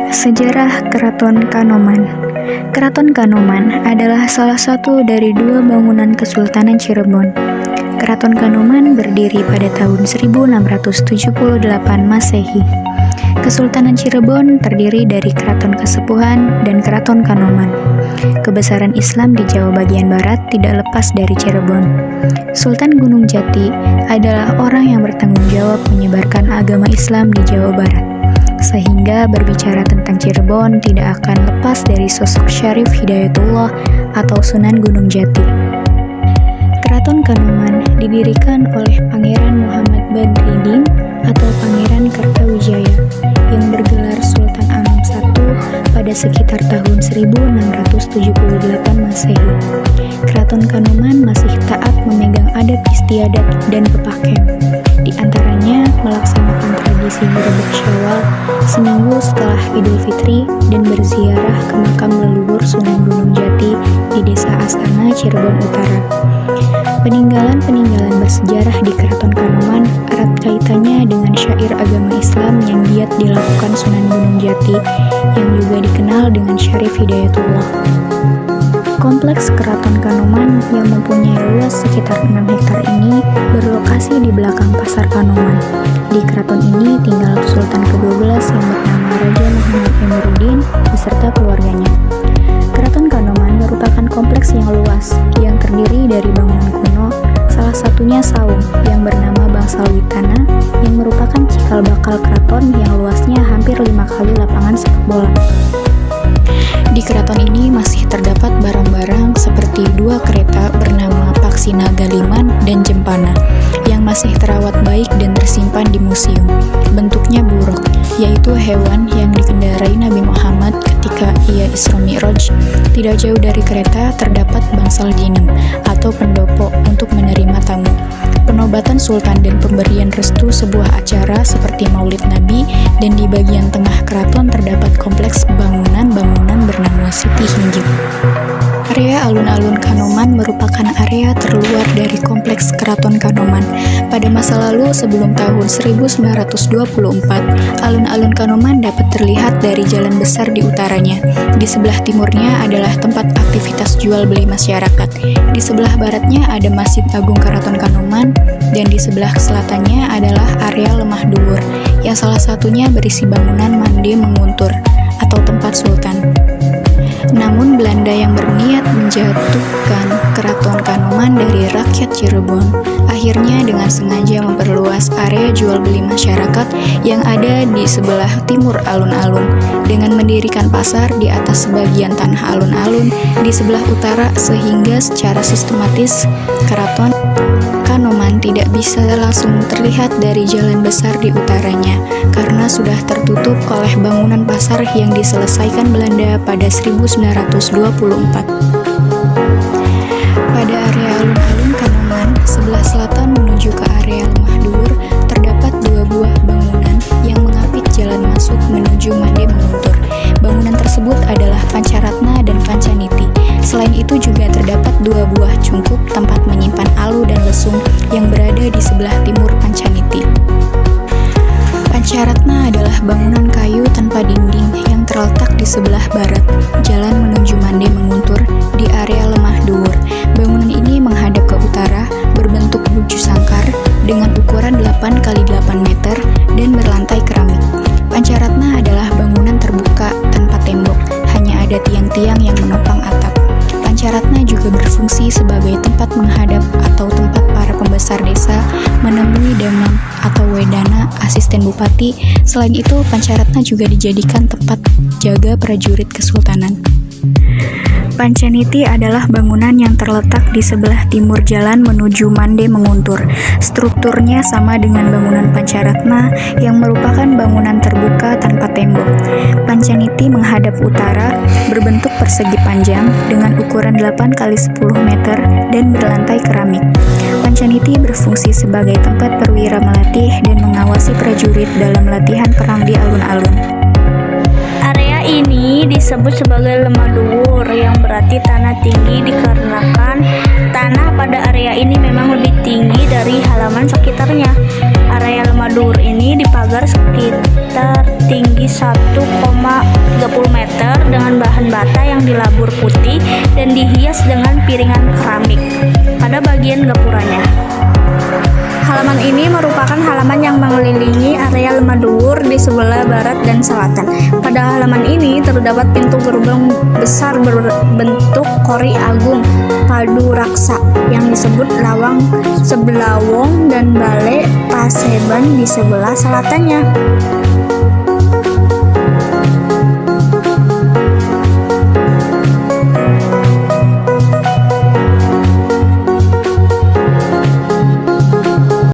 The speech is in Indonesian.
Sejarah Keraton Kanoman. Keraton Kanoman adalah salah satu dari dua bangunan Kesultanan Cirebon. Keraton Kanoman berdiri pada tahun 1678 Masehi. Kesultanan Cirebon terdiri dari Keraton Kasepuhan dan Keraton Kanoman. Kebesaran Islam di Jawa bagian barat tidak lepas dari Cirebon. Sultan Gunung Jati adalah orang yang bertanggung jawab menyebarkan agama Islam di Jawa Barat. Sehingga berbicara tentang Cirebon tidak akan lepas dari sosok Syarif Hidayatullah atau Sunan Gunung Jati. Keraton Kanoman didirikan oleh Pangeran Muhammad Badriddin atau Pangeran Kertawijaya yang bergelar Sultan Anom I pada sekitar tahun 1678 Masehi. Keraton Kanoman masih taat memegang adat istiadat dan pepakem. Di antaranya melaksanakan tradisi Gerebek Syawal seminggu setelah Idul Fitri dan berziarah ke makam leluhur Sunan Gunung Jati di Desa Astana, Cirebon Utara. Peninggalan-peninggalan bersejarah di Keraton Kanoman erat kaitannya dengan syair agama Islam yang giat dilakukan Sunan Gunung Jati yang juga dikenal dengan Syarif Hidayatullah. Kompleks Keraton Kanoman yang mempunyai luas sekitar 6 hektar ini berlokasi di belakang Pasar Kanoman. Di keraton ini tinggal Sultan ke-12 yang bernama Raja Muhammad Emiruddin beserta keluarganya. Keraton Kanoman merupakan kompleks yang luas yang terdiri dari bangunan kuno, salah satunya saung yang bernama Bangsal Witana yang merupakan cikal bakal keraton yang luasnya hampir 5 kali lapangan sepak bola. Di keraton ini masih terdapat barang-barang seperti 2 kereta bernama Paksi Naga Liman dan Jempana yang masih terawat baik dan tersimpan di museum. Bentuknya buruk, yaitu hewan yang dikendarai Nabi Muhammad ketika ia Isra Mi'raj. Tidak jauh dari kereta terdapat bangsal jinem atau pendopo untuk menerima tamu. Penobatan Sultan dan pemberian restu sebuah acara seperti Maulid Nabi, dan di bagian tengah keraton terdapat kompleks bangunan-bangunan bernama Siti Hinggit. Area alun-alun Kanoman merupakan area terluar dari kompleks Keraton Kanoman. Pada masa lalu sebelum tahun 1924, alun-alun Kanoman dapat terlihat dari jalan besar di utaranya. Di sebelah timurnya adalah tempat aktivitas jual beli masyarakat. Di sebelah baratnya ada Masjid Agung Keraton Kanoman, dan di sebelah selatannya adalah area Lemah Dhuwur, yang salah satunya berisi bangunan Mande Menguntur atau tempat sultan. Namun Belanda yang berniat menjatuhkan Keraton Kanoman dari rakyat Cirebon akhirnya dengan sengaja memperluas area jual beli masyarakat yang ada di sebelah timur alun-alun dengan mendirikan pasar di atas sebagian tanah alun-alun di sebelah utara, sehingga secara sistematis Keraton Kanoman tidak bisa langsung terlihat dari jalan besar di utaranya karena sudah tertutup oleh bangunan pasar yang diselesaikan Belanda pada 1924. Pada area alun-alun Kanoman, sebelah selatan menuju ke area Lemah Dhuwur, terdapat 2 buah bangunan yang mengapit jalan masuk menuju Mande Menguntur. Bangunan tersebut adalah Pancaratna dan Pancaniti. Selain itu juga terdapat 2 buah cungkup tempat menyimpan alu dan lesung yang berada di sebelah timur Pancaniti. Pancaratna adalah bangunan kayu tanpa dinding yang terletak di sebelah barat, jalan menuju Mande Menguntur di area Lemah Dhuwur. Bangunan ini menghadap ke utara, berbentuk buju sangkar dengan ukuran 8 x 8 meter dan berlantai keramik. Pancaratna adalah bangunan terbuka tanpa tembok, hanya ada tiang-tiang yang menopang atap. Pancaratna juga berfungsi sebagai tempat menghadap atau tempat para pembesar desa menemui damam atau wedana asisten bupati. Selain itu, Pancaratna juga dijadikan tempat jaga prajurit kesultanan. Pancaniti adalah bangunan yang terletak di sebelah timur jalan menuju Mande Menguntur. Strukturnya sama dengan bangunan Pancaratna yang merupakan bangunan terbuka tanpa tembok. Pancaniti menghadap utara, berbentuk persegi panjang dengan ukuran 8 x 10 meter dan berlantai keramik. Pancaniti berfungsi sebagai tempat perwira melatih dan mengawasi prajurit dalam latihan perang di alun-alun. Area ini disebut sebagai Lemah Dhuwur yang berarti tanah tinggi dikarenakan tanah tanah pada area ini memang lebih tinggi dari halaman sekitarnya. Area Lemadur ini dipagar sekitar tinggi 1,30 meter dengan bahan bata yang dilabur putih dan dihias dengan piringan keramik pada bagian gapuranya. Halaman ini merupakan halaman yang mengelilingi area Lemadur di sebelah barat dan selatan. Pada halaman ini terdapat pintu gerbang besar berbentuk kori agung paduraksa yang disebut Lawang Sebelawong dan Balai Paseban di sebelah selatannya.